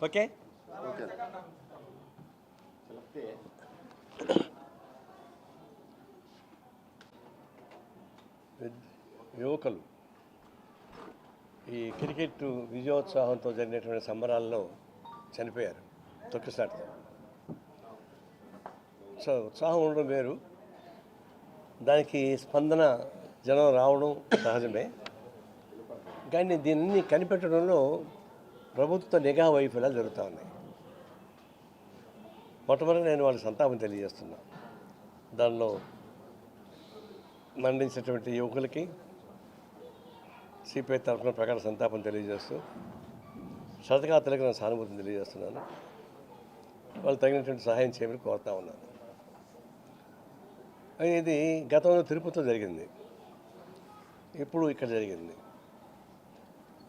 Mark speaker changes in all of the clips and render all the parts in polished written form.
Speaker 1: Okay యువకులు ఈ cricket విజయోత్సాహంతో జరిగినటువంటి సంబరాల్లో చనిపోయారు తొక్కిసాటితో. సో ఉత్సాహం ఉండడం వేరు, దానికి స్పందన జనం రావడం సహజమే. కానీ దీన్ని కనిపెట్టడంలో ప్రభుత్వ నిఘా వైఫల్యాలు జరుగుతూ ఉన్నాయి. మొట్టమొదటి నేను వాళ్ళకి సంతాపం తెలియజేస్తున్నా. దానిలో మరణించినటువంటి యువకులకి సిపిఐ తరఫున ప్రకార సంతాపం తెలియజేస్తూ శతఘాతులకు నేను సానుభూతిని తెలియజేస్తున్నాను. వాళ్ళు తగినటువంటి సహాయం చేయమని కోరుతా ఉన్నాను. ఇది గతంలో తిరుపతిలో జరిగింది, ఇప్పుడు ఇక్కడ జరిగింది.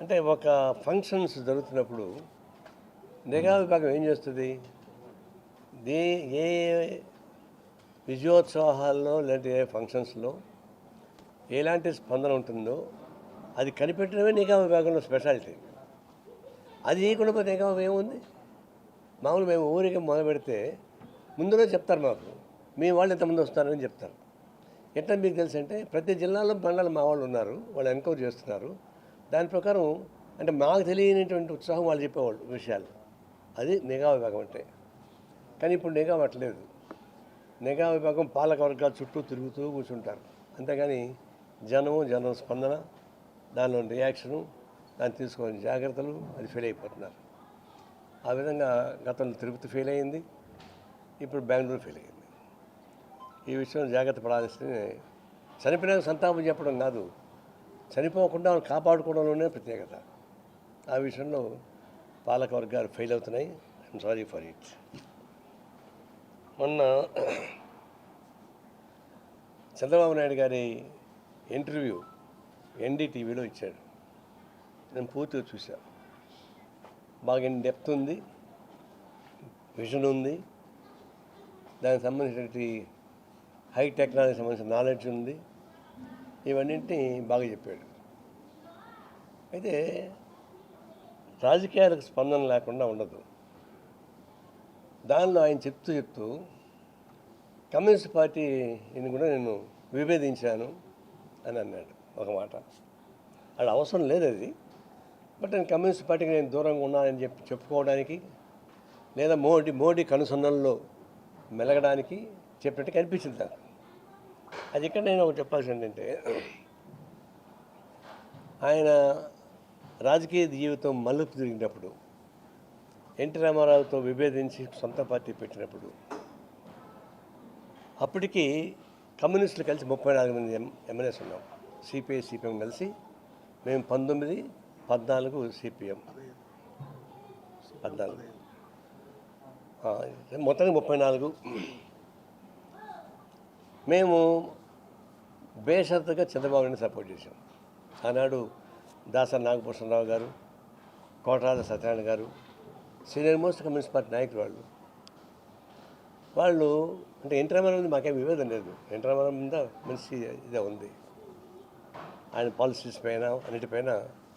Speaker 1: అంటే ఒక ఫంక్షన్స్ జరుగుతున్నప్పుడు నిఘా విభాగం ఏం చేస్తుంది? ఏ విజయోత్సవాల్లో లేదంటే ఏ ఫంక్షన్స్లో ఎలాంటి స్పందన ఉంటుందో అది కనిపెట్టడమే నిఘా విభాగంలో స్పెషాలిటీ. అది చేయకుండా నిఘా ఏముంది? మామూలు మేము ఊరికి మొదలు పెడితే ముందులో చెప్తారు, మాకు మీ వాళ్ళు ఎంతమంది వస్తారని చెప్తారు. ఎట్లా మీకు తెలుసు అంటే ప్రతి జిల్లాలో మండలం మా వాళ్ళు ఉన్నారు, వాళ్ళు ఎంక్వైరీ చేస్తున్నారు. దాని ప్రకారం అంటే మాకు తెలియనటువంటి ఉత్సాహం వాళ్ళు చెప్పేవాళ్ళు విషయాలు. అది నిఘా విభాగం అంటే. కానీ ఇప్పుడు నిఘా అట్లేదు. నిఘా విభాగం పాలక వర్గాల చుట్టూ తిరుగుతూ కూర్చుంటారు. అంతేగాని జనం స్పందన, దానిలో రియాక్షను, దాన్ని తీసుకొని జాగ్రత్తలు, అది ఫెయిల్ అయిపోతున్నారు. ఆ విధంగా గతంలో తిరుపతి ఫెయిల్ అయింది, ఇప్పుడు బెంగళూరు ఫెయిల్ అయింది. ఈ విషయంలో జాగ్రత్త పడాల్సి, చనిపోయినాక సంతాపం చెప్పడం కాదు, చనిపోకుండా కాపాడుకోవడంలోనే ప్రత్యేకత. ఆ విషయంలో పాలక వర్గాలు ఫెయిల్ అవుతున్నాయి. I'm sorry for it. మొన్న చంద్రబాబు నాయుడు గారి ఇంటర్వ్యూ ఎన్డీటీవీలో ఇచ్చాడు. నేను పూర్తిగా చూశాను. బాగా డెప్త్ ఉంది, విజన్ ఉంది, దానికి సంబంధించినటువంటి హై టెక్నాలజీకి సంబంధించిన నాలెడ్జ్ ఉంది. ఇవన్నింటినీ బాగా చెప్పాడు. అయితే రాజకీయాలకు స్పందన లేకుండా ఉండదు. దానిలో ఆయన చెప్తూ కమ్యూనిస్ట్ పార్టీని కూడా నేను విభేదించాను అని అన్నాడు ఒక మాట. అది అవసరం లేదు అది. బట్ నేను కమ్యూనిస్ట్ పార్టీకి నేను దూరంగా ఉన్నానని చెప్పుకోవడానికి, లేదా మోడీ కనుసన్నల్లో మెలగడానికి చెప్పినట్టు కనిపించింది నాకు. అది ఇక్కడ నేను ఒకటి చెప్పాల్సింది ఏంటంటే, ఆయన రాజకీయ జీవితం మలుపు తిరిగినప్పుడు, ఎన్టీ రామారావుతో విభేదించి సొంత పార్టీ పెట్టినప్పుడు, అప్పటికి కమ్యూనిస్టులు కలిసి 34 మంది ఎమ్మెల్యేస్ ఉన్నాం. సిపిఐ సిపిఎం కలిసి మేము 19, 14 సిపిఎం 14, మొత్తానికి 34. మేము బేషరతుగా చంద్రబాబుని సపోర్ట్ చేశాం. ఆనాడు దాసరి నాగభూషణరావు గారు, కోటరాజ సత్యనారాయణ గారు సీనియర్ మోస్ట్ కమ్యూనిస్ట్ పార్టీ నాయకులు వాళ్ళు అంటే ఎన్టీ రామారావు మీద మాకేం విభేదం లేదు. ఎన్టీ రామారావు మీద మంచి ఇదే ఉంది, ఆయన పాలసీస్ పైన అన్నిటిపైన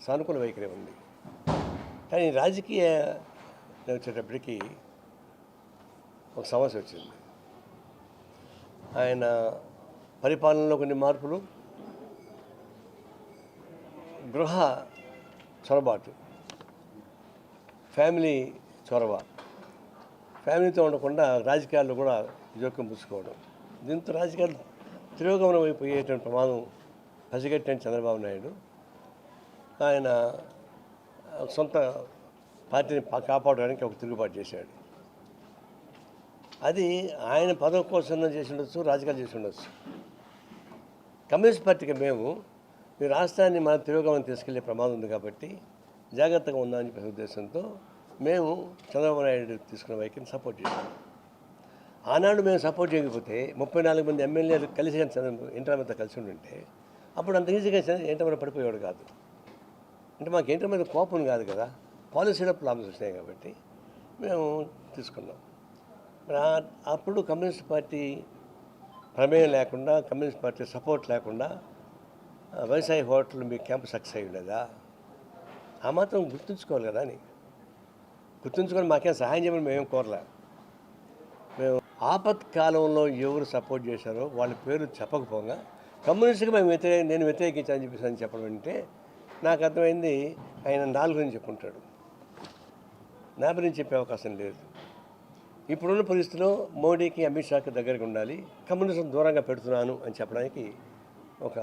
Speaker 1: సానుకూల వైఖరి ఉంది. కానీ రాజకీయ వచ్చేటప్పటికి ఒక సమస్య వచ్చింది. ఆయన పరిపాలనలో కొన్ని మార్పులు, గృహ చొరబాటు, ఫ్యామిలీ చొరవ, ఫ్యామిలీతో ఉండకుండా రాజకీయాల్లో కూడా జోక్యం పుచ్చుకోవడం, దీంతో రాజకీయాలు తిరోగమనం అయిపోయేటువంటి ప్రమాదం పసిగట్టిన చంద్రబాబు నాయుడు ఆయన సొంత పార్టీని కాపాడడానికి ఒక తిరుగుబాటు చేశాడు. అది ఆయన పదవి కోసం చేసి ఉండొచ్చు, రాజకీయాలు చేసి ఉండొచ్చు. కమ్యూనిస్ట్ పార్టీకి మేము ఈ రాష్ట్రాన్ని మన తిరోగమనం తీసుకెళ్లే ప్రమాదం ఉంది కాబట్టి జాగ్రత్తగా ఉందని చెప్పే ఉద్దేశంతో మేము చంద్రబాబు నాయుడు తీసుకున్న వైఖరిని సపోర్ట్ చేశాం. ఆనాడు మేము సపోర్ట్ చేయకపోతే 34 మంది ఎమ్మెల్యేలు కలిసి ఎన్టీ రామారావుతో కలిసి ఉంటే అప్పుడు అంత ఈజీగా ఎన్టీ రామారావు పడిపోయేవాడు కాదు. అంటే మాకు ఎన్టీ రామారావు కోపం కాదు కదా, పాలసీలో ప్రాబ్లమ్స్ వచ్చినాయి కాబట్టి మేము తీసుకున్నాం. మరి అప్పుడు కమ్యూనిస్ట్ పార్టీ ప్రమేయం లేకుండా, కమ్యూనిస్ట్ పార్టీ సపోర్ట్ లేకుండా వ్యవసాయ హోటల్ మీ క్యాంపు సక్సెస్ అయ్యి ఉండేదా? ఆ మాత్రం గుర్తుంచుకోవాలి కదా అని. గుర్తుంచుకొని మాకేం సహాయం చేయమని మేమేం కోరలే. మేము ఆపత్కాలంలో ఎవరు సపోర్ట్ చేశారో వాళ్ళ పేరు చెప్పకపోగా కమ్యూనిస్ట్కి నేను వ్యతిరేకించాలని చెప్పేసి అని చెప్పడం అంటే నాకు అర్థమైంది ఆయన నాలుగు గురించి చెప్పుకుంటాడు, నా గురించి చెప్పే అవకాశం లేదు. ఇప్పుడున్న పరిస్థితిలో మోడీకి, అమిత్ షాకి దగ్గరగా ఉండాలి, కమ్యూనిజం దూరంగా పెడుతున్నాను అని చెప్పడానికి ఒక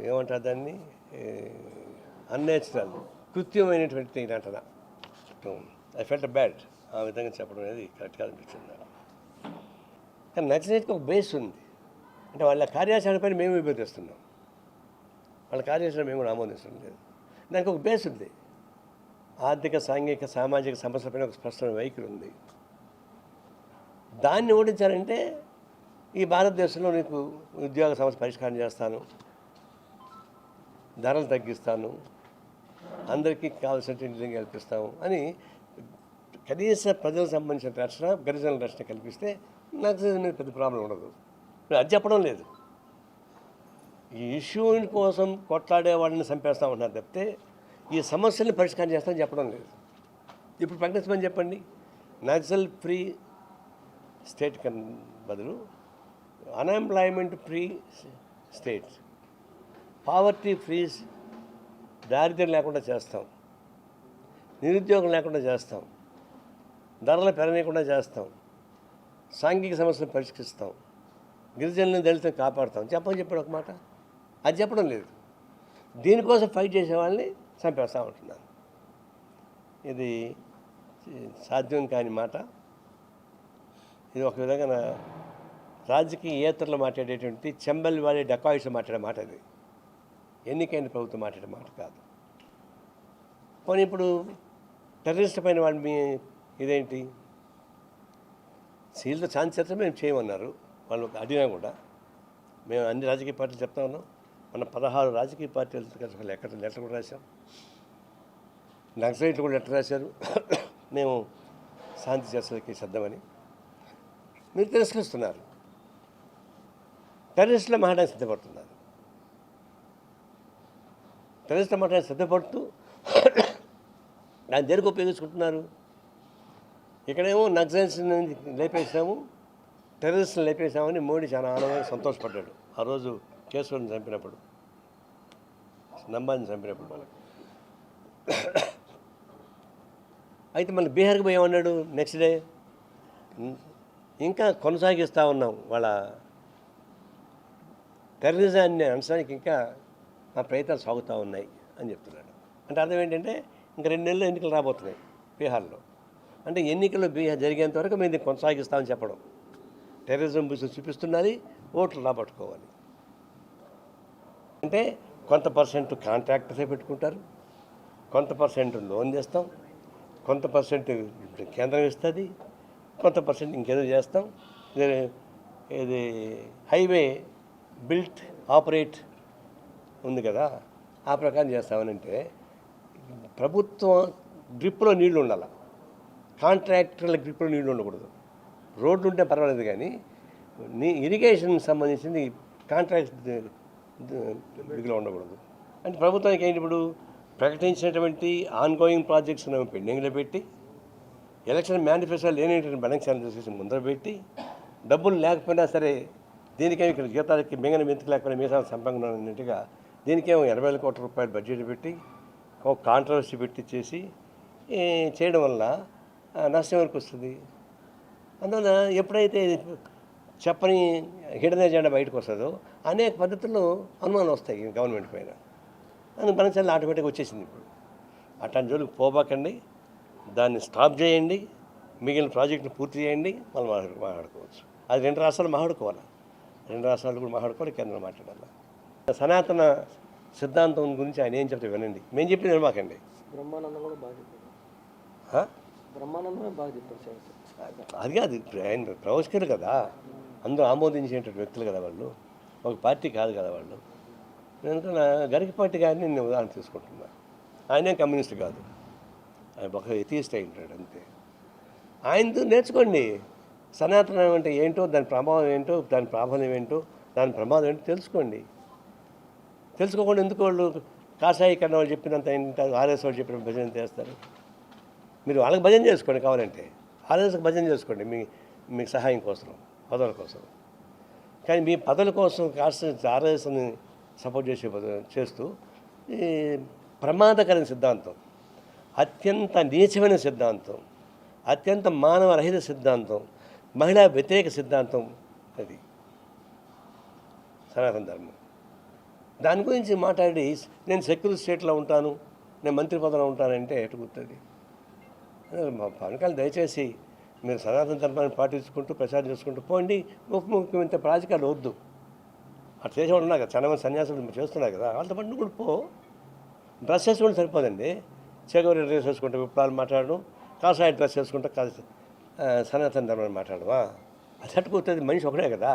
Speaker 1: ఏమంటారు దాన్ని, అన్నేచురల్ కృత్యమైనటువంటి నటన. ఐ ఫెల్ట్ బ్యాడ్ ఆ విధంగా చెప్పడం అనేది కరెక్ట్గా అనిపించింది నాకు. కానీ నచ్చినట్టుగా ఒక బేస్ ఉంది. అంటే వాళ్ళ కార్యాచరణపైన మేము విభేదిస్తున్నాం, వాళ్ళ కార్యాచరణ మేము కూడా ఆమోదించడం లేదు. దానికి ఒక బేస్ ఉంది. ఆర్థిక, సాంఘిక, సామాజిక సమస్యలపైన ఒక స్పష్టమైన వైఖరి ఉంది. దాన్ని ఓడించాలంటే ఈ భారతదేశంలో నీకు ఉద్యోగ సమస్య పరిష్కారం చేస్తాను, ధరలు తగ్గిస్తాను, అందరికీ కావాల్సిన ఇంటిని కల్పిస్తాము అని కనీస ప్రజలకు సంబంధించిన రక్షణ, గిరిజనుల రక్షణ కల్పిస్తే నాకు మీద పెద్ద ప్రాబ్లం ఉండదు. అది చెప్పడం లేదు. ఈ ఇష్యూ కోసం కొట్లాడే వాళ్ళని చంపేస్తూ ఉంటున్నారు తప్పితే ఈ సమస్యల్ని పరిష్కారం చేస్తామని చెప్పడం లేదు. ఇప్పుడు ప్రకటించమని చెప్పండి, నక్సల్ ఫ్రీ స్టేట్ బదులు unemployment free state, poverty free, దారిద్ర్యం లేకుండా చేస్తాం, నిరుద్యోగం లేకుండా చేస్తాం, ధరలు పెరగకుండా చేస్తాం, సాంఘిక సమస్యలు పరిష్కరిస్తాం, గిరిజనులను దళితులను కాపాడుతాం చెప్పని చెప్పాడు ఒక మాట. అది చెప్పడం లేదు. దీనికోసం ఫైట్ చేసే వాళ్ళని చంపేస్తూ ఉంటున్నారు. ఇది సాధ్యం కాని మాట. ఇది ఒక విధంగా రాజకీయేతరులు మాట్లాడేటువంటి చెంబల్ వాళ్ళ డకాయిట్స్ మాట్లాడే మాట. అది ఎన్నికైన ప్రభుత్వం మాట్లాడే మాట కాదు. పోనీ ఇప్పుడు టెర్రరిస్ట్ పైన వాళ్ళు మీ ఇదేంటి సీల్తో ఛాన్స్ చేస్తే మేము చేయమన్నారు. వాళ్ళు అడిగినా కూడా మేము అన్ని రాజకీయ పార్టీలు చెప్తా ఉన్నాం. మన 16 రాజకీయ పార్టీలు కలిసి లెటర్ కూడా రాశాం. నక్సలైట్లు కూడా లెటర్ రాశారు, మేము శాంతి చర్చలకి సిద్ధమని. మీరు తిరస్కరిస్తున్నారు. టెర్రరిస్టుల మాట్లాడడానికి సిద్ధపడుతున్నారు. టెర్రరిస్టుల మాట్లాడడానికి సిద్ధపడుతూ దాన్ని దేనికి ఉపయోగించుకుంటున్నారు. ఇక్కడేమో నక్సలైట్స్ని లేపేసాము, టెర్రరిస్టులు లేపేసామని మోడీ చాలా ఆనందంగా సంతోషపడ్డాడు ఆ రోజు కేసులను చంపినప్పుడు, నంబాన్ని చంపినప్పుడు. అయితే మళ్ళీ బీహార్కి పోయి ఏమన్నాడు నెక్స్ట్ డే, ఇంకా కొనసాగిస్తూ ఉన్నాం వాళ్ళ టెర్రరిజాన్ని అనడానికి, ఇంకా మా ప్రయత్నాలు సాగుతూ ఉన్నాయి అని చెప్తున్నాడు. అంటే అర్థం ఏంటంటే ఇంకా 2 నెలలు ఎన్నికలు రాబోతున్నాయి బీహార్లో. అంటే ఎన్నికలు బీహార్ జరిగేంత వరకు మేము దీన్ని కొనసాగిస్తామని చెప్పడం. టెర్రరిజం బిజినెస్ చూపిస్తున్నది, ఓట్లు రాబట్టుకోవాలి. అంటే కొంత పర్సెంట్ కాంట్రాక్టర్సే పెట్టుకుంటారు, కొంత పర్సెంట్ లోన్ చేస్తాం, కొంత పర్సెంట్ కేంద్రం ఇస్తుంది, కొంత పర్సెంట్ ఇంకేదో చేస్తాం. ఇది హైవే బిల్ట్ ఆపరేట్ ఉంది కదా, ఆ ప్రకారం చేస్తామని. అంటే ప్రభుత్వం గ్రిప్లో నీళ్లు ఉండాలి, కాంట్రాక్టర్ల గ్రిప్లో నీళ్లు ఉండకూడదు. రోడ్లు ఉంటే పర్వాలేదు కానీ ఇరిగేషన్కి సంబంధించింది కాంట్రాక్ట్ బిగ్లో ఉండకూడదు. అంటే ప్రభుత్వానికి ఏంటి, ఇప్పుడు ప్రకటించినటువంటి ఆన్గోయింగ్ ప్రాజెక్ట్స్ పెండింగ్లో పెట్టి, ఎలక్షన్ మేనిఫెస్టో లేనటువంటి బలంక్షాలను చూసేసి ముందర పెట్టి, డబ్బులు లేకపోయినా సరే దీనికేమో ఇక్కడ జీతాలకి మింగని మెంతుకు లేకపోయినా మీసాలు సంపంగా ఉన్నట్టుగా దీనికేమో 80,000 కోట్ల రూపాయలు బడ్జెట్ పెట్టి ఒక కాంట్రవర్సీ పెట్టి చేసి చేయడం వల్ల నష్టం వరకు వస్తుంది. అందువల్ల ఎప్పుడైతే చెప్పని హిడెన్ ఎజెండా బయటకు వస్తుందో అనేక పద్ధతుల్లో అనుమానాలు వస్తాయి గవర్నమెంట్ పైన. అందుకు బలంచాలి ఆటోమేటిక్గా వచ్చేసింది. ఇప్పుడు అట్లాంటి జోలికి పోబాకండి, దాన్ని స్టాప్ చేయండి, మిగిలిన ప్రాజెక్టును పూర్తి చేయండి, మళ్ళీ మాట్లాడుకోవచ్చు. అది 2 రాష్ట్రాలు మాట్లాడుకోవాలి, 2 రాష్ట్రాలు కూడా మాట్లాడుకోవాలి, కేంద్రం మాట్లాడాలి. సనాతన సిద్ధాంతం గురించి ఆయన ఏం చెప్తే వినండి, మేము చెప్పింది వినమాకండి.
Speaker 2: బ్రహ్మానందం కూడా బాగా చెప్పారు. బ్రహ్మానందమే బాగా చెప్పారు.
Speaker 1: అది కాదు, ఆయన ప్రవచకులు కదా, అందరూ ఆమోదించేటువంటి వ్యక్తులు కదా వాళ్ళు, ఒక పార్టీ కాదు కదా వాళ్ళు. నేను గరికపాటి గారిని నేను ఉదాహరణ తీసుకుంటున్నా. ఆయనే కమ్యూనిస్ట్ కాదు, ఆయన ఒక ఎథియిస్ట్ అయి ఉంటాడు అంతే. ఆయనతో నేర్చుకోండి. సనాతనం అంటే ఏంటో, దాని ప్రభావం ఏంటో, దాని ప్రాబల్యం ఏంటో, దాని ప్రమాదం ఏంటో తెలుసుకోండి. తెలుసుకోకుండా ఎందుకు వాళ్ళు కాషాయీకరణ వాళ్ళు చెప్పినంత ఆర్ఎస్ వాళ్ళు చెప్పిన భజన చేస్తారు? మీరు వాళ్ళకి భజన చేసుకోండి కావాలంటే, ఆర్ఎస్కి భజన చేసుకోండి మీకు సహాయం కోసం, పదవుల కోసం. కానీ మీ పదవుల కోసం ఆర్ఎస్ని సపోర్ట్ చేస్తూ ఈ ప్రమాదకరమైన సిద్ధాంతం, అత్యంత నీచమైన సిద్ధాంతం, అత్యంత మానవరహిత సిద్ధాంతం, మహిళా వ్యతిరేక సిద్ధాంతం అది సనాతన ధర్మం. దాని గురించి మాట్లాడి నేను సెక్యులర్ స్టేట్లో ఉంటాను, నేను మంత్రి పదవిలో ఉంటానంటే ఎటు గుర్తుంది? మా పవన్ కళ్యాణ్ దయచేసి మీరు సనాతన ధర్మాన్ని పాటించుకుంటూ ప్రచారం చేసుకుంటూ పోండి. ఉప ముఖ్యమంత్రి రాజకీయాలు వద్దు. అట్లా చేసేవాళ్ళు ఉన్నారు కదా, చాలా మంది సన్యాసులు చేస్తున్నారు కదా, వాళ్ళతో పాటు కూడా పో. డ్రెస్ వేసుకుంటే సరిపోదండి. చేగోరి డ్రెస్ వేసుకుంటే విప్లవాలు మాట్లాడడం, కాషాయ డ్రెస్ వేసుకుంటే సనాతన ధర్మాన్ని మాట్లాడమా? అది అట్టుకుతుంది. మనిషి ఒకటే కదా,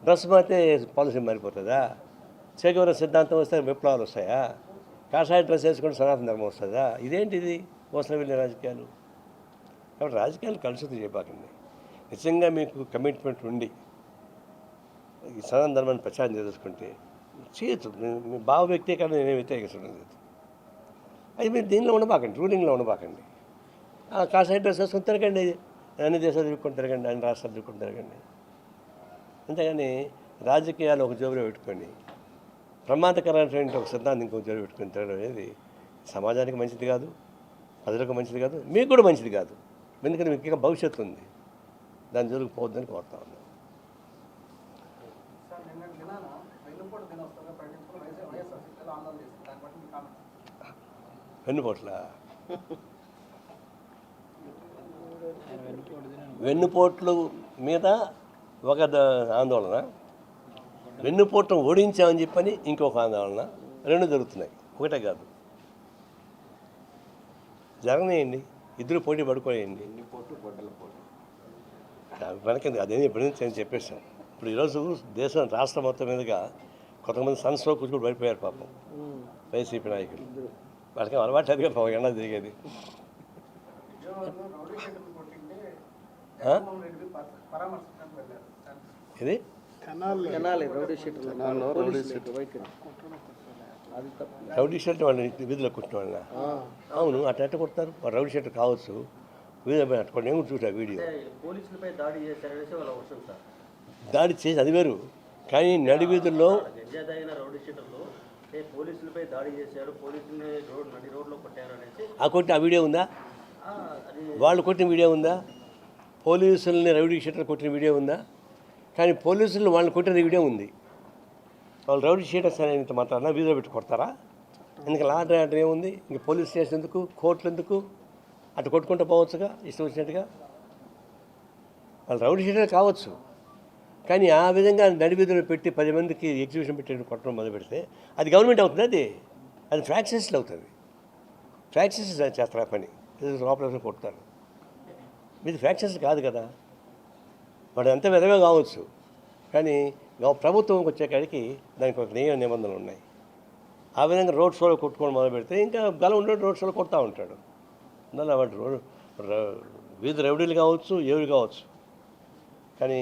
Speaker 1: డ్రెస్ మారితే పాలసీ మారిపోతుందా? చేగోర సిద్ధాంతం వస్తే విప్లవాలు వస్తాయా? కాషాయ డ్రెస్ వేసుకుంటే సనాతన ధర్మం వస్తుందా? ఇదేంటిది మోసం వెళ్ళే రాజకీయాలు? కాబట్టి రాజకీయాలు కలుషితం చేయబాకండి. నిజంగా మీకు కమిట్మెంట్ ఉండి ఈ సనాతన ధర్మాన్ని ప్రచారం చేసుకుంటే చేయొచ్చు. మీ భావ వ్యక్తీకరణ నేనే వ్యతిరేకించడం లేదు. అది మీరు దీనిలో ఉండబాకండి, రూలింగ్లో ఉండబాకండి. కాషాయ డ్రెస్ వేసుకొని తిరగండి, అన్ని దేశాలు తిరుగుకొని తిరగండి, అన్ని రాష్ట్రాలు తిరుగుకొని తిరగండి. అంతేగాని రాజకీయాలు ఒక జోబులో పెట్టుకొని ప్రమాదకరమైనటువంటి ఒక సిద్ధాంతం ఇంకో జోబులో పెట్టుకొని తిరగడం అనేది సమాజానికి మంచిది కాదు, ప్రజలకు మంచిది కాదు, మీకు కూడా మంచిది కాదు. ఎందుకంటే మీకు ఇంకా భవిష్యత్తు ఉంది. దాని జోలికి పోవద్దని కోరుతా ఉన్నాను. వెన్నుపోట్ల వెన్నుపోట్లు మీద ఒక ఆందోళన, వెన్నుపోట్లను ఓడించామని చెప్పని ఇంకొక ఆందోళన, రెండు జరుగుతున్నాయి. ఒకటే కాదు, జరగనేయండి, ఇద్దరు పోటీ పడుకోనేయండి. వెనకండి అదేమి ఎప్పుడైనా నేను చెప్పేసాను. ఇప్పుడు ఈరోజు దేశం రాష్ట్రం మొత్తం మీదుగా కొంతమంది సన్స్లో కూర్చుని పడిపోయారు పాపం వైసీపీ నాయకులు. వాళ్ళకి అలవాటు అదిగా ఎండ తిరిగేది. ఇది రౌడీ షీటర్ వాళ్ళని వీధిలో కుట్టిన వాళ్ళ. అవును, అట్లా ఎట్ట కొడతారు? వాళ్ళు రౌడీ షీటర్ కావచ్చు, వీధిలో పోయి అట్టుకోండి. నేను కూడా చూసా వీడియో. దాడి చేసి అది వేరు, కానీ నడి వీధుల్లో ఆ కొట్టి ఆ వీడియో ఉందా? వాళ్ళు కొట్టిన వీడియో ఉందా? పోలీసుల్ని రౌడీ షీటర్ కొట్టిన వీడియో ఉందా? కానీ పోలీసులు వాళ్ళని కొట్టిన వీడియో ఉంది. వాళ్ళు రౌడీ షీటర్స్ అనేంత మాత్రాన వీధిలో పెట్టి కొడతారా? ఎందుకు లా అండ్ ఆర్డర్ ఏముంది? ఇంక పోలీస్ స్టేషన్ ఎందుకు, కోర్టులు ఎందుకు? అటు కొట్టుకుంటూ పోవచ్చుగా ఇష్టం వచ్చినట్టుగా. వాళ్ళు రౌడీ షీటర్ కావచ్చు, కానీ ఆ విధంగా నడివీధులు పెట్టి 10 మందికి ఎగ్జిబిషన్ పెట్టి కొట్టడం మొదలు పెడితే అది గవర్నమెంట్ అవుతుంది. అది ఫ్రాక్చర్స్లో అవుతుంది. ఫ్రాక్చర్స్ చేస్తారు ఆ పని, లోపల కొడతారు. ఇది ఫ్రాక్చర్స్ కాదు కదా. వాడు ఎంత విధంగా కావచ్చు, కానీ ప్రభుత్వంకి వచ్చేకాడికి దానికి ఒక నియమ నిబంధనలు ఉన్నాయి. ఆ విధంగా రోడ్ షోలో కొట్టుకోవడం మొదలు పెడితే ఇంకా బలం ఉండే రోడ్ షోలో కొడతా ఉంటాడు. అందువల్ల వాడు వీధి రౌడీలు కావచ్చు, ఎవరు కావచ్చు, కానీ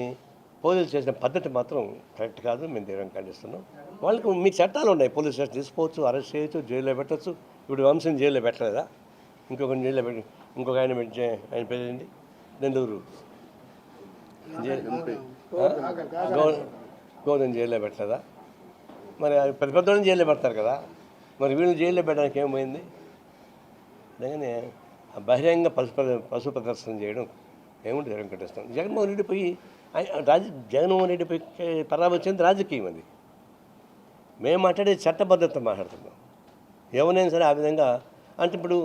Speaker 1: పోలీసులు చేసిన పద్ధతి మాత్రం కరెక్ట్ కాదు. మేము తీవ్రంగా ఖండిస్తున్నాం. వాళ్ళకి మీకు చట్టాలు ఉన్నాయి, పోలీస్ స్టేషన్ తీసుకోవచ్చు, అరెస్ట్ చేయొచ్చు, జైల్లో పెట్టచ్చు. ఇప్పుడు వంశం జైల్లో పెట్టలేదా? ఇంకొక జైల్లో పెట్టి ఇంకొక ఆయన పేరేంటి, నెల్లూరు గోధుమ జైల్లో పెట్టలేదా? మరి పెద్ద పెద్దోళ్ళని జైల్లో పెడతారు కదా, మరి వీళ్ళని జైల్లో పెట్టడానికి ఏమైంది? అందుకని బహిరంగ పశు ప్రదర్శన చేయడం ఏముంటుంది? తీవ్రంగా ఖండిస్తాం. జగన్మోహన్ రెడ్డి పోయి పరామర్శించింది రాజకీయం. అది మేము మాట్లాడేది చట్టబద్ధత మాట్లాడుతున్నాం. ఎవరైనా సరే ఆ విధంగా అంటే ఇప్పుడు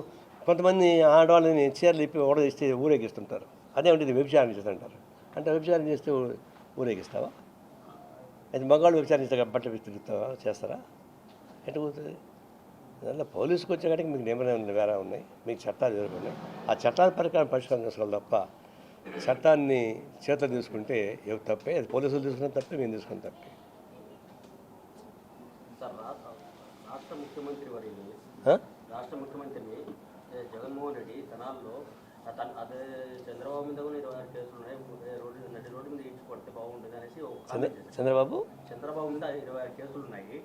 Speaker 1: కొంతమంది ఆడవాళ్ళని చీరలు ఇప్పి ఓడదీస్తే ఊరేగిస్తుంటారు. అదేమిటి వ్యభిచారం చేస్తుంటారు. అంటే వ్యభిచారం చేస్తే ఊరేగిస్తావా? అయితే మగవాళ్ళు వ్యభిచారం చేస్తే బట్ట తిరుగుతావా, చేస్తారా? ఎటు పోతుంది? అందువల్ల పోలీసుకు వచ్చేకాడికి మీకు నిబంధనలు వేరే ఉన్నాయి, మీకు చట్టాలు జరుగుతున్నాయి. ఆ చట్టాల ప్రకారం పరిష్కారం చేసుకోవాలి తప్ప చట్టాన్ని చేతులు తీసుకుంటే ఎవరు తప్పే. అది పోలీసులు తీసుకున్న తప్పే, మేము తీసుకున్న తప్పే.
Speaker 3: రాష్ట్ర ముఖ్యమంత్రిని జగన్మోహన్ రెడ్డి తనాల్లో అదే చంద్రబాబు మీద కూడా 26 కేసులు ఉన్నాయి, నడి రోడ్డు మీద ఇచ్చుకుంటే బాగుంటుంది అనేసి ఒక కామెంట్ చేశారు. చంద్రబాబు మీద 26 కేసులు ఉన్నాయి,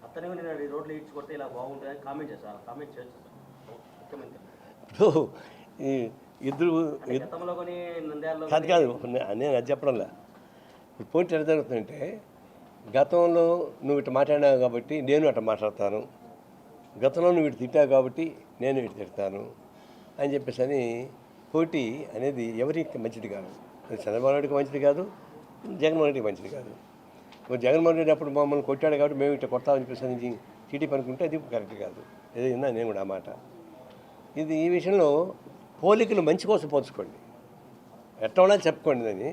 Speaker 3: అతని మీద నడి రోడ్లు ఇచ్చుకుంటే ఇలా బాగుంటుంది అని కామెంట్ చేశారు. కామెంట్ చేయొచ్చు సార్ ముఖ్యమంత్రి.
Speaker 1: ఈ ఇద్దరు
Speaker 3: గతంలో కానీ నంద్యాలలో
Speaker 1: కాదు నేను అది చెప్పడంలా. ఇప్పుడు పోటీ ఎట్లా జరుగుతుందంటే, గతంలో నువ్వు ఇటు మాట్లాడినావు కాబట్టి నేను అట్లా మాట్లాడతాను, గతంలో నువ్వు ఇటు తిట్టావు కాబట్టి నేను ఇటు తిడతాను అని చెప్పేసి అని పోటీ అనేది ఎవరికి మంచిది కాదు. అది చంద్రబాబు నాయుడుకి మంచిది కాదు, జగన్మోహన్ రెడ్డికి మంచిది కాదు. ఇప్పుడు జగన్మోహన్ రెడ్డి అప్పుడు మమ్మల్ని కొట్టాడు కాబట్టి మేము ఇట్లా కొడతామని చెప్పేసి టీడీపీ అనుకుంటే అది కరెక్ట్ కాదు. ఏదైనా నేను కూడా ఆ మాట. ఇది ఈ విషయంలో పోలికలు మంచి కోసం పోల్చుకోండి, ఎట్లా ఉన్నా చెప్పుకోండి అని.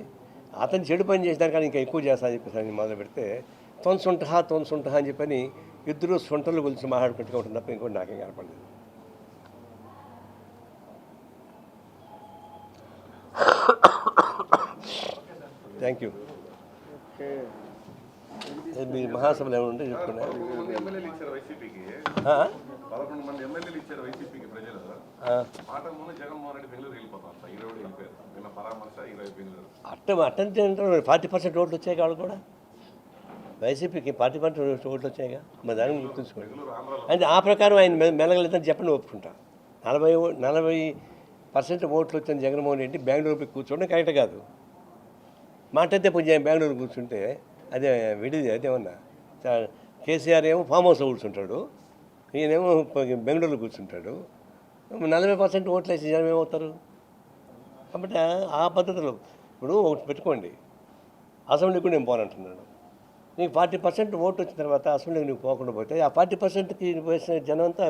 Speaker 1: అతను చెడు పని చేసినారు కానీ ఇంకా ఎక్కువ చేస్తానని చెప్పేసి మొదలు పెడితే తొంసుంటహా అని చెప్పని ఇద్దరు సొంటలు గురించి మాట్లాడుకుంటూ ఉంటుంది తప్ప ఇంకోటి నాకేం కనపడలేదు. Thank you. మీ మహాసభలు ఏమైనా ఉంటే చెప్పుకున్నా.
Speaker 4: 11 ఎమ్మెల్యేలు ఇచ్చారు వైసీపీకి, 11 మంది ఎమ్మెల్యేలు ఇచ్చారు వైసీపీకి ప్రజలు. మాట ముందు జగన్మోహన్ రెడ్డి బెంగళూరు వెళ్ళిపోతాం సార్, 20 వెళ్ళిపోయారు. నిన్న పరామర్శ 20 బెంగళూరు.
Speaker 1: అట్టంటే 40% ఓట్లు వచ్చాయి వాళ్ళు కూడా, వైసీపీకి 40% ఓట్లు వచ్చాయిగా. మరి దాన్ని గుర్తుంచుకోండి. అంటే ఆ ప్రకారం ఆయన మెలగలేదని చెప్పండి, ఒప్పుకుంటా. 40% ఓట్లు వచ్చిన జగన్మోహన్ రెడ్డి బెంగళూరుపై కూర్చోండి కరెక్ట్ కాదు. మాటైతే కొంచెం బెంగళూరు కూర్చుంటే అదే విడిది. అదేమన్నా కేసీఆర్ ఏమో ఫామ్ హౌస్లో కూర్చుంటాడు, ఈయనేమో బెంగళూరులో కూర్చుంటాడు. 40% ఓట్లు వేసి జనం ఏమవుతారు? కాబట్టి ఆ పద్ధతిలో ఇప్పుడు ఒకటి పెట్టుకోండి, అసెంబ్లీకి నేను పోనంటున్నాడు. నీకు 40% ఓటు వచ్చిన తర్వాత అసెంబ్లీకి నువ్వు పోకుండా పోతే ఆ 40%కి వేసిన జనం అంతా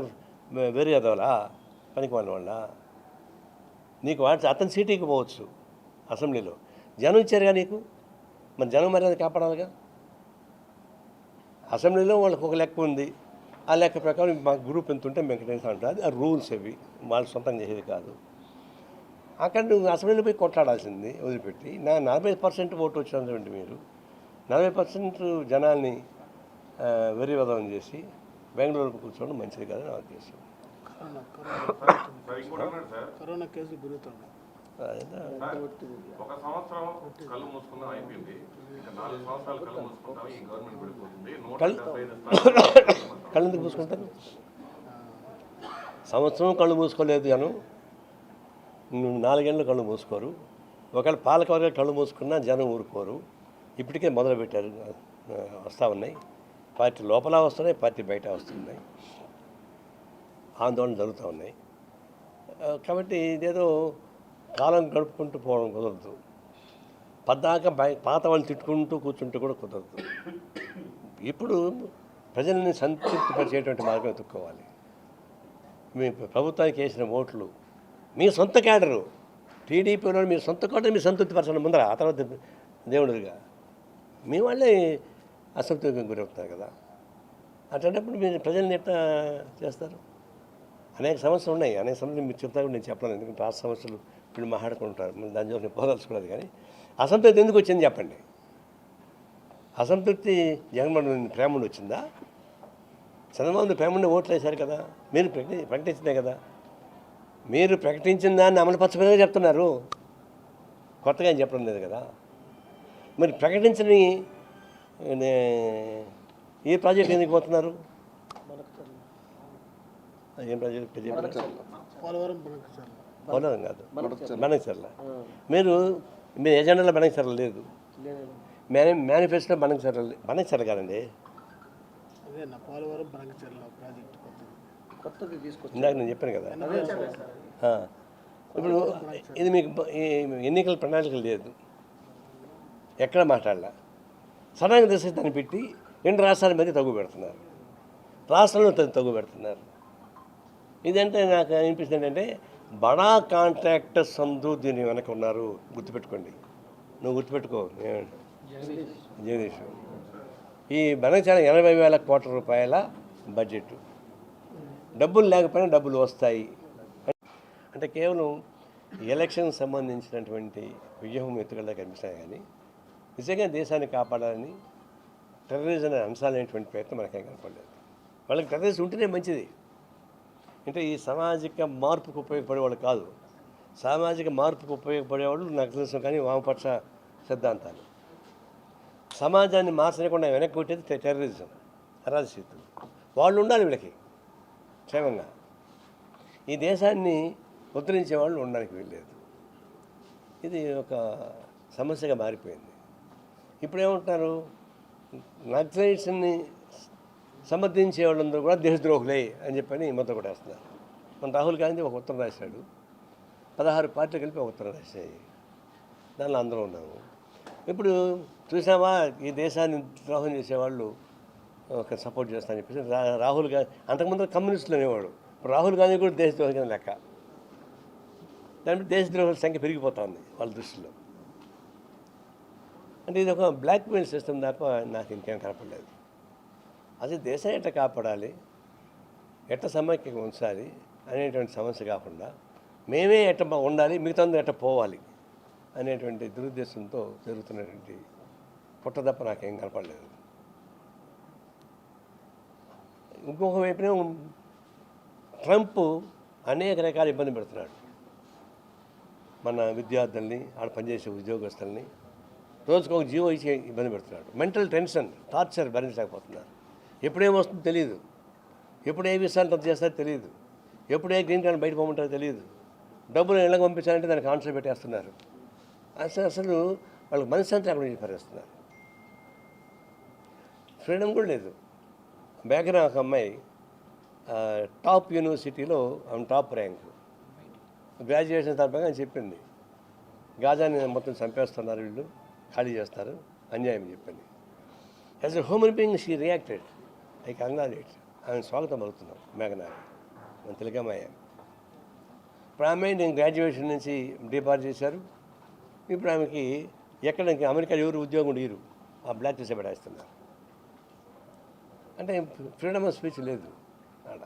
Speaker 1: వేరే చదవాలా, పనికి వాళ్ళ నీకు అతని సీటుకి పోవచ్చు అసెంబ్లీలో. జనం ఇచ్చారుగా నీకు, మరి జనం మర్యాద కాపాడాలిగా. అసెంబ్లీలో వాళ్ళకి ఒక లెక్క ఉంది, ఆ లెక్క ప్రకారం మా గ్రూప్ ఎంత ఉంటే మేము ఎంత అంటారు. అది ఆ రూల్స్ అవి, వాళ్ళు సొంతంగా చేసేది కాదు. అక్కడ నువ్వు అసెంబ్లీలో పోయి కొట్లాడాల్సింది వదిలిపెట్టి 40% ఓటు వచ్చినటువంటి మీరు 40% జనాల్ని వెర్రివదనం చేసి బెంగళూరుకు కూర్చోవడం మంచిది కాదు నా ఉద్దేశం.
Speaker 2: కరోనా కేసులు పెరుగుతున్నాయి.
Speaker 4: ఒక సంవత్సరం కళ్ళు మూసుకుందాం అయిపోయింది, 4 సంవత్సరాలు కళ్ళు మూసుకుంటాం, ఈ గవర్నమెంట్ పడిపోతుంది. 175
Speaker 1: కళ్ళు ఎందుకు మూసుకుంటారు? సంవత్సరం కళ్ళు మూసుకోలేదు జనం, 4 ఏళ్ళు కళ్ళు మూసుకోరు. ఒకవేళ పాలకవర్గ కళ్ళు మూసుకున్నా జనం ఊరుకోరు. ఇప్పటికే మొదలుపెట్టారు, వస్తూ ఉన్నాయి. పార్టీ లోపల వస్తున్నాయి, పార్టీ బయట వస్తున్నాయి, ఆందోళన జరుగుతూ ఉన్నాయి. కాబట్టి ఇదేదో కాలం గడుపుకుంటూ పోవడం కుదరదు. పద్దాక పాత వాళ్ళు తిట్టుకుంటూ కూర్చుంటూ కూడా కుదరదు. ఇప్పుడు ప్రజల్ని సంతృప్తిపరిచేటువంటి మార్గం ఎత్తుక్కోవాలి. మీ ప్రభుత్వానికి వేసిన ఓట్లు మీ సొంత క్యాడరు, టీడీపీలో మీ సొంత క్యాడర్ మీరు సంతృప్తిపరచడం ముందర, ఆ తర్వాత దేవుడిగా మీ వాళ్ళే అసంతృప్తికి గురవుతున్నారు కదా. అట్లాంటప్పుడు మీరు ప్రజల్ని ఎట్లా చేస్తారు? అనేక సమస్యలు ఉన్నాయి, అనేక సమస్యలు మీరు చెప్తా కూడా నేను చెప్పలేను, ఎందుకంటే రాష్ట్ర సమస్యలు ఇప్పుడు మాట్లాడుకుంటారు, దాని జోలికి నేను పోదలుచుకోలేదు. కానీ అసంతృప్తి ఎందుకు వచ్చింది చెప్పండి. అసంతృప్తి జగన్మోహన్ ప్రేమ నుండి వచ్చిందా? చంద్రబాబు ప్రేమ నుండి ఓట్లు వేశారు కదా, మీరు ప్రకటించిందే కదా. మీరు ప్రకటించిన దాన్ని అమలుపరచమని చెప్తున్నారు, కొత్తగా ఏం చెప్పడం లేదు కదా. మరి ప్రకటించని ఏ ప్రాజెక్ట్ ఎందుకు పోతున్నారు? ఏం ప్రాజెక్ట్? పోలవరం కాదు, బనకచర్ల. మీరు మీ ఎజెండాలో బనకచర్ల లేదు, మేనిఫెస్టోలో బనకచర్ల కాదండి. ఇందాక నేను చెప్పాను కదా. ఇప్పుడు ఇది మీకు ఎన్నికల ప్రణాళిక లేదు, ఎక్కడ మాట్లాడలా. సడన్గా దశ దాన్ని పెట్టి 2 రాష్ట్రాల మధ్య తగ్గు పెడుతున్నారు, రాష్ట్రంలో తగ్గు పెడుతున్నారు. ఇదంటే నాకు అనిపిస్తుంది ఏంటంటే బడా కాంట్రాక్టర్స్ అందరూ దీని వెనక ఉన్నారు. గుర్తుపెట్టుకోండి, నువ్వు గుర్తుపెట్టుకో జగదీష్. ఈ బనకచర్ల 80,000 కోట్ల రూపాయల బడ్జెట్, డబ్బులు లేకపోయినా డబ్బులు వస్తాయి అంటే కేవలం ఎలక్షన్కి సంబంధించినటువంటి వ్యూహం ఎత్తుగడగా కనిపిస్తాయి. కానీ నిజంగా దేశాన్ని కాపాడాలని టెర్రరిజం అంశాలనేటువంటి ప్రయత్నం మనకేం కనపడలేదు. వాళ్ళకి టెర్రరిస్ట్ ఉంటేనే మంచిది. అంటే ఈ సామాజిక మార్పుకు ఉపయోగపడేవాళ్ళు కాదు. సామాజిక మార్పుకు ఉపయోగపడేవాళ్ళు నాకు తెలుసు కానీ వామపక్ష సిద్ధాంతాలు. సమాజాన్ని మార్చకుండా వెనక్కి కొట్టేది టెర్రరిజం, అరాజకీయతలు. వాళ్ళు ఉండాలి వీళ్ళకి క్షేమంగా. ఈ దేశాన్ని ఉద్ధరించే వాళ్ళు ఉండడానికి వీల్లేదు. ఇది ఒక సమస్యగా మారిపోయింది. ఇప్పుడు ఏమంటున్నారు, నక్సలైట్స్ని సమర్థించే వాళ్ళందరూ కూడా దేశద్రోహులే అని చెప్పని మొత్తం కూడా వేస్తున్నారు. మన రాహుల్ గాంధీ ఒక ఉత్తరం రాశాడు, 16 పార్టీలు కలిపి ఒక ఉత్తరం రాశాయి, దానిలో అందరూ ఉన్నాము. ఇప్పుడు చూసామా ఈ దేశాన్ని ద్రోహం చేసేవాళ్ళు ఒక సపోర్ట్ చేస్తానని చెప్పేసి రాహుల్ గాంధీ, అంతకుముందు కమ్యూనిస్టులు అనేవాడు, ఇప్పుడు రాహుల్ గాంధీ కూడా దేశద్రోహి కింద లెక్క. దాని దేశద్రోహుల సంఖ్య పెరిగిపోతూ ఉంది వాళ్ళ దృష్టిలో. అంటే ఇది ఒక బ్లాక్మెయిల్ సిస్టమ్ తప్ప నాకు ఇంకేం కనపడలేదు. అసలు దేశాన్ని ఎట్లా కాపాడాలి, ఎట్లా సమైక్యంగా ఉంచాలి అనేటువంటి సమస్య కాకుండా మేమే ఎట్ట ఉండాలి, మిగతా ఎట్ట పోవాలి అనేటువంటి దురుద్దేశంతో జరుగుతున్నటువంటి పుట్ట తప్ప నాకేం కనపడలేదు. ఇంకొక వైపునే ట్రంప్ అనేక రకాల ఇబ్బంది పెడుతున్నాడు మన విద్యార్థుల్ని, ఆడ పనిచేసే ఉద్యోగస్తుల్ని. రోజుకు ఒక జీవో ఇచ్చి ఇబ్బంది పెడుతున్నాడు. మెంటల్ టెన్షన్, టార్చర్ భరించలేకపోతున్నారు. ఎప్పుడేమొస్తుందో తెలియదు, ఎప్పుడు ఏ విషయాలు రద్దు చేస్తారో తెలియదు, ఎప్పుడు ఏ గ్రీన్ కార్డు బయట పోమంటారో తెలియదు. డబ్బులు ఇళ్ళకి పంపించాలంటే దానికి ఆన్సర్ పెట్టేస్తున్నారు. అసలు వాళ్ళకి మనశ్శాంతి అక్కడ పరిస్తున్నారు. ఫ్రీడమ్ కూడా లేదు. బేగన ఒక అమ్మాయి టాప్ యూనివర్సిటీలో ఆమె టాప్ ర్యాంకు, గ్రాడ్యుయేషన్ తరపుగా అని చెప్పింది, గాజాని మొత్తం చంపేస్తున్నారు వీళ్ళు, ఖాళీ చేస్తారు, అన్యాయం చెప్పింది. As a human being she reacted. I congratulate, ఆమె స్వాగతం పలుకుతున్నాం. మేఘనా మన తెలుగమ్మాయ. ఇప్పుడు ఆమె నేను గ్రాడ్యుయేషన్ నుంచి డిపార్ట్ చేశారు. ఇప్పుడు ఆమెకి ఎక్కడ అమెరికాలో ఎవరు ఉద్యోగం ఇరు, ఆ బ్లాక్ చేసే పడేస్తున్నారు. అంటే ఫ్రీడమ్ ఆఫ్ స్పీచ్ లేదు ఆడ.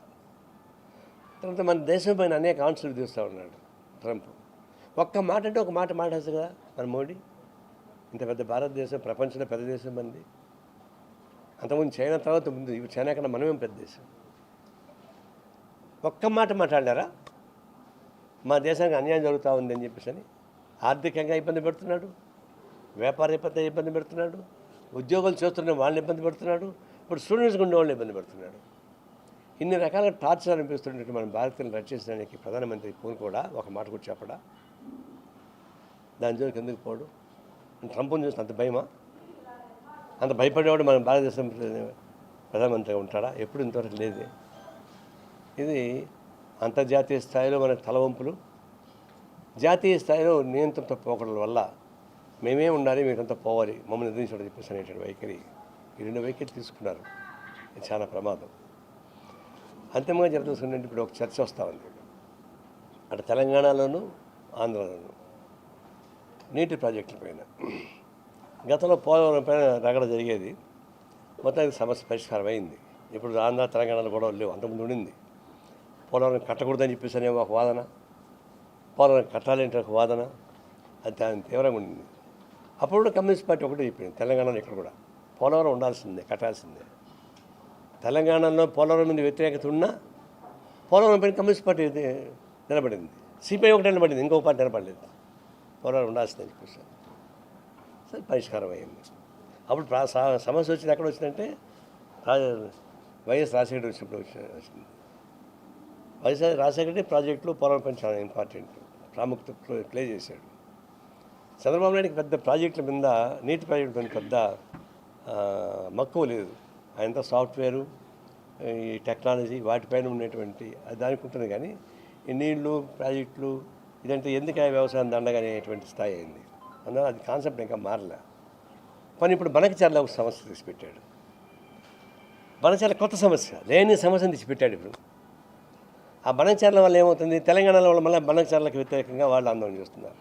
Speaker 1: తర్వాత మన దేశం పైన అనేక ఆన్సర్లు తీస్తూ ఉన్నాడు ట్రంప్. ఒక్క మాట అంటే ఒక మాట మాట్లాడచ్చు కదా మన మోడీ. ఇంత పెద్ద భారతదేశం, ప్రపంచంలో పెద్ద దేశం మంది. అంతకుముందు చైనా తర్వాత ముందు, ఇప్పుడు చైనా కన్నా మనమేం పెద్ద దేశం. ఒక్క మాట మాట్లాడారా, మా దేశానికి అన్యాయం జరుగుతూ ఉంది అని చెప్పేసి అని ఆర్థికంగా ఇబ్బంది పెడుతున్నాడు, వ్యాపార ఇబ్బంది పెడుతున్నాడు, ఉద్యోగాలు చేస్తున్న వాళ్ళని ఇబ్బంది పెడుతున్నాడు, ఇప్పుడు స్టూడెంట్స్గా ఉండే వాళ్ళని ఇబ్బంది పెడుతున్నాడు. ఇన్ని రకాల టార్చర్ అనిపిస్తున్నట్టు మన భారతీయులను రక్షించడానికి ప్రధానమంత్రి ఫోన్ కూడా ఒక మాట కూడా చెప్పడా, దాని జోలికి ఎందుకు పోడు? ట్రంప్ని చూస్తే అంత భయమా? అంత భయపడేవాడు మన భారతదేశం ప్రధానమంత్రిగా ఉంటాడా? ఎప్పుడు ఇంతవరకు లేదే. ఇది అంతర్జాతీయ స్థాయిలో మన తలవంపులు, జాతీయ స్థాయిలో నియంత్రణతో పోకడల వల్ల మేమే ఉండాలి, మీకంతా పోవాలి, మమ్మల్ని ఎదిరించడం చెప్పేసి అనేటువంటి వైఖరి, ఈ 2 వైఖరి తీసుకున్నారు. ఇది చాలా ప్రమాదం. అంతిమంగా జరుగుతుంది. ఇప్పుడు ఒక చర్చ వస్తూ ఉంది అటు తెలంగాణలోను ఆంధ్రలోను నీటి ప్రాజెక్టుల పైన. గతంలో పోలవరం పైన రగడ జరిగేది, మొత్తానికి సమస్య పరిష్కారం అయింది. ఇప్పుడు ఆంధ్ర తెలంగాణలో గొడవలు లేవు, అంతకుముందు ఉండింది. పోలవరం కట్టకూడదని చెప్పేసి అనేమో ఒక వాదన, పోలవరం కట్టాలంటే ఒక వాదన, అది దాని తీవ్రంగా ఉండింది. అప్పుడు కూడా కమ్యూనిస్ట్ పార్టీ ఒకటే చెప్పింది, తెలంగాణలో ఇక్కడ కూడా పోలవరం ఉండాల్సిందే, కట్టాల్సిందే. తెలంగాణలో పోలవరం మీద వ్యతిరేకత ఉన్నా పోలవరం పైన కమ్యూనిస్ట్ పార్టీ నిలబడింది, సిపిఐ ఒకటి నిలబడింది, ఇంకొక పార్టీ నిలబడలేదు. పోలవరం ఉండాల్సిందని చెప్పేసి సరే పరిష్కారం అయింది. అప్పుడు సమస్య వచ్చింది ఎక్కడ వచ్చిందంటే వైఎస్ రాజశేఖర్ వచ్చినప్పుడు వచ్చింది. వైఎస్ రాజశేఖర్ ప్రాజెక్టులు పోలవరం పైన చాలా ఇంపార్టెంట్ ప్రాముఖ్యత ప్లే చేశాడు. చంద్రబాబు నాయుడికి పెద్ద ప్రాజెక్టుల మీద, నీటి ప్రాజెక్టుల మీద పెద్ద మక్కువ లేదు. ఆయనంతా సాఫ్ట్వేరు, ఈ టెక్నాలజీ వాటిపైన ఉన్నటువంటి అది దానికి ఉంటుంది. కానీ ఈ నీళ్లు ప్రాజెక్టులు ఇదంటే ఎందుకు వ్యవసాయం దండగా అనేటువంటి స్థాయి అయింది. అందువల్ల అది కాన్సెప్ట్ ఇంకా మారలే. కానీ ఇప్పుడు బనకచర్ల ఒక సమస్య తీసిపెట్టాడు. బనకచర్ల కొత్త సమస్య, లేని సమస్యను తీసిపెట్టాడు. ఇప్పుడు ఆ బనకచర్ల వల్ల ఏమవుతుంది, తెలంగాణలో వాళ్ళు మళ్ళీ బనకచర్లకు వ్యతిరేకంగా వాళ్ళు ఆందోళన చేస్తున్నారు.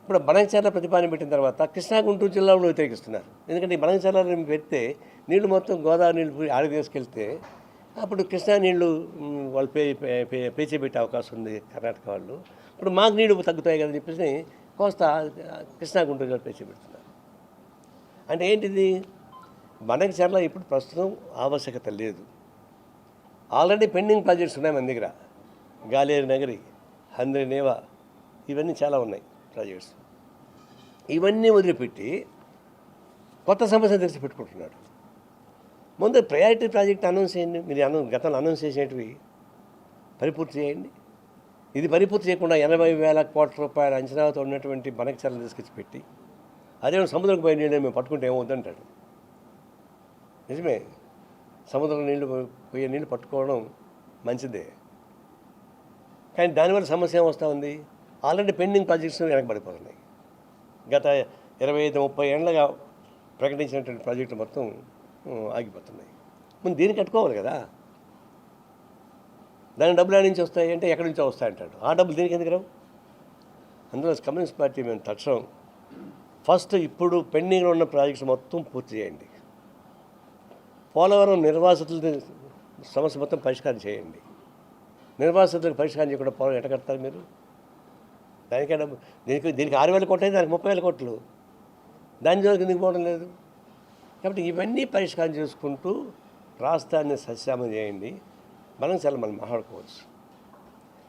Speaker 1: ఇప్పుడు బనకచర్ల ప్రతిపాదన పెట్టిన తర్వాత కృష్ణా గుంటూరు జిల్లాలో వ్యతిరేకిస్తున్నారు. ఎందుకంటే ఈ బనకచర్లను పెడితే నీళ్లు మొత్తం గోదావరి నీళ్ళు ఆడికి తీసుకెళ్తే అప్పుడు కృష్ణా నీళ్లు వాళ్ళు పేచేపెట్టే అవకాశం ఉంది కర్ణాటక వాళ్ళు. ఇప్పుడు మాకు నీళ్లు తగ్గుతాయి కదని చెప్పేసి కోస్తా కృష్ణా గుంటూరు జిల్లా పేచేపెడుతున్నారు. అంటే ఏంటిది, బనకచర్ల ఇప్పుడు ప్రస్తుతం ఆవశ్యకత లేదు. ఆల్రెడీ పెండింగ్ ప్రాజెక్ట్స్ ఉన్నాయి మన దగ్గర. గాలేరు నగరి, హంద్రి నేవా, ఇవన్నీ చాలా ఉన్నాయి ప్రాజెక్ట్స్. ఇవన్నీ వదిలిపెట్టి కొత్త సమస్య తెచ్చి పెట్టుకుంటున్నాడు. ముందు ప్రయారిటీ ప్రాజెక్ట్ అనౌన్స్ చేయండి. మీరు గతంలో అనౌన్స్ చేసేటివి పరిపూర్తి చేయండి. ఇది పరిపూర్తి చేయకుండా 80,000 కోట్ల రూపాయల అంచనాతో ఉన్నటువంటి బనకచర్లు తీసుకొచ్చి పెట్టి అదే సముద్రంకి పోయి నీళ్ళు మేము పట్టుకుంటే ఏమవుతుందంటాడు. నిజమే, సముద్రం నీళ్ళు పోయే నీళ్ళు పట్టుకోవడం మంచిదే, కానీ దానివల్ల సమస్య ఏమొస్తూ ఉంది? ఆల్రెడీ పెండింగ్ ప్రాజెక్ట్స్ వెనకబడిపోతున్నాయి. గత 25-30 ఏళ్ళగా ప్రకటించినటువంటి ప్రాజెక్టులు మొత్తం ఆగిపోతున్నాయి. ముందు దీన్ని కట్టుకోవాలి కదా. దాని డబ్బులు ఎక్కడి నుంచి వస్తాయి అంటే ఎక్కడి నుంచో వస్తాయంటాడు. ఆ డబ్బులు దీనికి ఎందుకు రావు? అందులో కమ్యూనిస్ట్ పార్టీ మేము తక్షణం ఫస్ట్ ఇప్పుడు పెండింగ్లో ఉన్న ప్రాజెక్ట్స్ మొత్తం పూర్తి చేయండి. పోలవరం నిర్వాసితుల సమస్య మొత్తం పరిష్కారం చేయండి. నిర్వాసితులకు పరిష్కారం చేయకుండా పోలవరం ఎట్ట కడతారు మీరు? దానికే డబ్బు, దీనికి 6,000 కోట్లు అయితే దానికి 30,000 కోట్లు. దాని జోలికి ఎందుకు పోవడం లేదు? కాబట్టి ఇవన్నీ పరిష్కారం చేసుకుంటూ రాష్ట్రాన్ని సస్యామం చేయండి. మనం మాట్లాడుకోవచ్చు.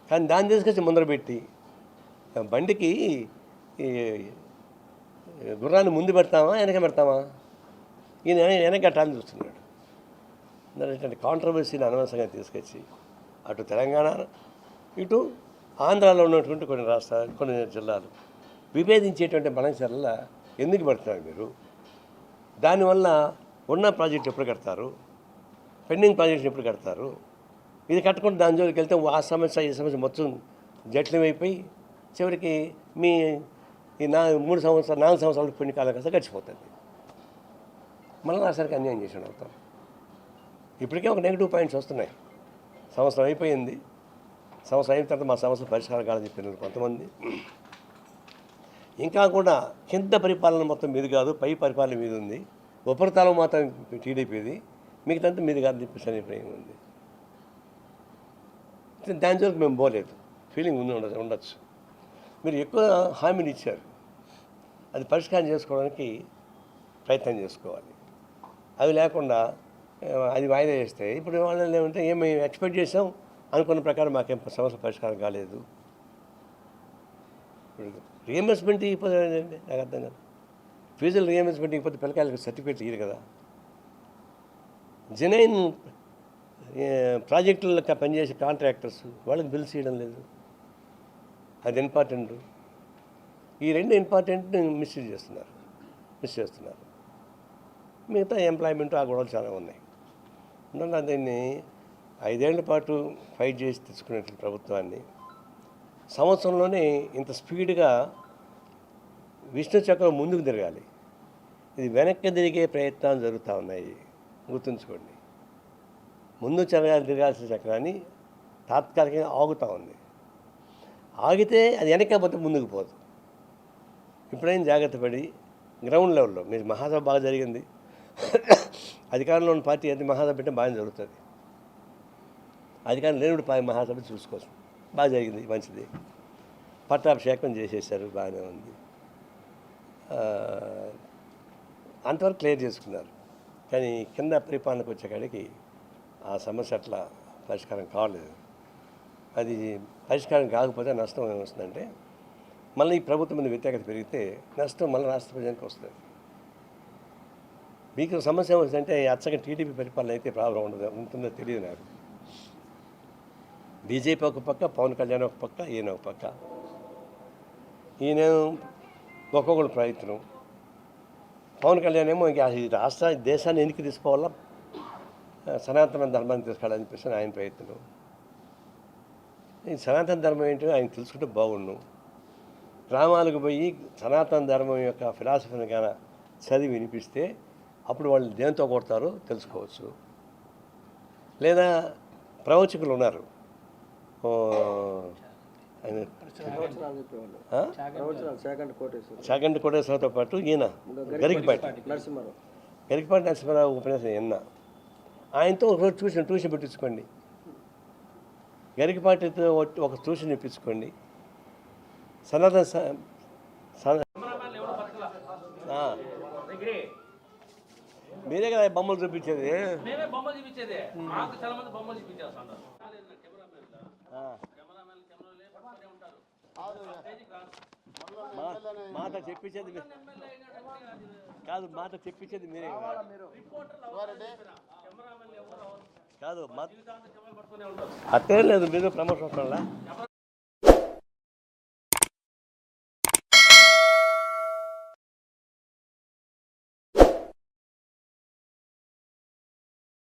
Speaker 1: కానీ దాన్ని తీసుకొచ్చి ముందర పెట్టి బండికి ఈ గుర్రాన్ని ముందు పెడతామా వెనక పెడతామా? ఈయన వెనక కట్టాలని చూస్తున్నాడు. ఇట్లాంటి కాంట్రవర్సీని అనవసరంగా తీసుకొచ్చి అటు తెలంగాణ ఇటు ఆంధ్రాలో ఉన్నటువంటి కొన్ని రాష్ట్రాలు, కొన్ని జిల్లాలు విభేదించేటువంటి బనకచర్ల ఎందుకు పెడుతున్నారు మీరు? దానివల్ల ఉన్న ప్రాజెక్టు ఎప్పుడు కడతారు? పెండింగ్ ప్రాజెక్టులు ఎప్పుడు కడతారు? ఇది కట్టుకుంటే దాని జోలికి వెళ్తే ఆ సమస్య ఈ సమస్య మొత్తం జటిలమైపోయి చివరికి మీ ఈ 4 సంవత్సరాలు పెండి కాలం కాస్త గడిచిపోతుంది. మళ్ళీ రాష్ట్రానికి అన్యాయం చేసి అవుతాం. ఇప్పటికే ఒక నెగిటివ్ పాయింట్స్ వస్తున్నాయి. సంవత్సరం అయిపోయింది, సంవత్సరం అయిన తర్వాత మా సమస్య పరిష్కారం కాదని చెప్పినారు కొంతమంది. ఇంకా కూడా కింద పరిపాలన మొత్తం మీది కాదు, పై పరిపాలన మీద ఉంది. ఉపరితలం మాత్రం టీడీపీది, మిగతాంతా మీది కాదని చెప్పేసి అభిప్రాయం ఉంది. దాని జోలికి మేము పోలేదు. ఫీలింగ్ ఉండొచ్చు. మీరు ఎక్కువ హామీలు ఇచ్చారు, అది పరిష్కారం చేసుకోవడానికి ప్రయత్నం చేసుకోవాలి. అవి లేకుండా అది వాయిదా చేస్తే ఇప్పుడు వాళ్ళు ఏమంటే ఏమి ఎక్స్పెక్ట్ చేసాం అనుకున్న ప్రకారం మాకేం సమస్య పరిష్కారం కాలేదు. రీఎంబర్స్మెంట్ ఇవ్వకపోతే నాకు అర్థం కాదు. ఫీజులు రీఎంబర్స్మెంట్ ఇవ్వకపోతే పిల్లకాయలకు సర్టిఫికేట్ ఇయ్యరు కదా. జెన్యున్ ప్రాజెక్టులకు పనిచేసే కాంట్రాక్టర్స్ వాళ్ళకి బిల్స్ ఇవ్వడం లేదు. అది ఇంపార్టెంట్. ఈ 2 ఇంపార్టెంట్ మిస్ చేస్తున్నారు. మిగతా ఎంప్లాయ్మెంట్ ఆ గొడవలు చాలా ఉన్నాయి. అందువల్ల దీన్ని 5 ఏళ్ల పాటు ఫైట్ చేసి తెచ్చుకునేటువంటి ప్రభుత్వాన్ని సంవత్సరంలోనే ఇంత స్పీడ్గా విష్ణు చక్రం ముందుకు తిరగాలి. ఇది వెనక్కి తిరిగే ప్రయత్నాలు జరుగుతూ ఉన్నాయి, గుర్తుంచుకోండి. ముందు తిరగాల్సిన చక్రాన్ని తాత్కాలికంగా ఆగుతూ ఉంది. ఆగితే అది వెనక్కపోతే ముందుకు పోదు. ఇప్పుడైనా జాగ్రత్త పడి గ్రౌండ్ లెవెల్లో మీరు మహాసభ బాగా జరిగింది. అధికారంలో ఉన్న పార్టీ అది మహాసభ పెట్టే బాగా జరుగుతుంది. అధికారం లేనిప్పుడు మహాసభ చూసుకోవచ్చు. బాగా జరిగింది, మంచిది. పట్టాభిషేకం చేసేసారు, బాగానే ఉంది. అంతవరకు క్లియర్ చేసుకున్నారు. కానీ కింద పరిపాలనకు వచ్చేకాడికి ఆ సమస్య అట్లా పరిష్కారం కావలేదు. అది పరిష్కారం కాకపోతే నష్టం ఏమొస్తుందంటే మళ్ళీ ఈ ప్రభుత్వం మీద వ్యతిరేకత పెరిగితే నష్టం మళ్ళీ రాష్ట్ర ప్రజలకు వస్తుంది. మీకు సమస్య ఏమొస్తుందంటే అచ్చగా టీడీపీ పరిపాలన అయితే ప్రాబ్లం ఉంటుందో తెలియదు నాకు. బీజేపీ ఒక పక్క, పవన్ కళ్యాణ్ ఒక పక్క, ఈయన ఒక పక్క. ఈయన ఒక్కొక్కరు ప్రయత్నం. పవన్ కళ్యాణ్ ఏమో ఇంకా ఈ దేశాన్ని ఎన్నిక తీసుకోవాలా, సనాతన ధర్మాన్ని తీసుకెళ్ళాలని చెప్పేసి ఆయన ప్రయత్నం. ఈ సనాతన ధర్మం ఏంటో ఆయన తెలుసుకుంటే బాగుండు. గ్రామాలకు పోయి సనాతన ధర్మం యొక్క ఫిలాసఫీని కానీ చదివి వినిపిస్తే అప్పుడు వాళ్ళు దేంతో కొడతారో తెలుసుకోవచ్చు. లేదా ప్రవచకులు ఉన్నారు, చాగంటి కోటేశ్వరతో పాటు ఈయన గరికపాటి నరసింహారావు ఉపన్యాసం ఎన్న ఆయనతో ఒకరోజు ట్యూషన్ పెట్టించుకోండి. గరికపాటితో ఒక ట్యూషన్ ఇప్పించుకోండి. మీరే కదా బొమ్మలు చూపించేది.
Speaker 3: మేమే బొమ్మలు చూపించేది, మాకు చాలా మంది బొమ్మలు చూపించేస్తున్నారు.
Speaker 1: మాట చెప్పించేది కాదు, మాట చెప్పించేది మీరే కాదు. అట్టే లేదు, మీరు ప్రమోషన్ వస్తుందా?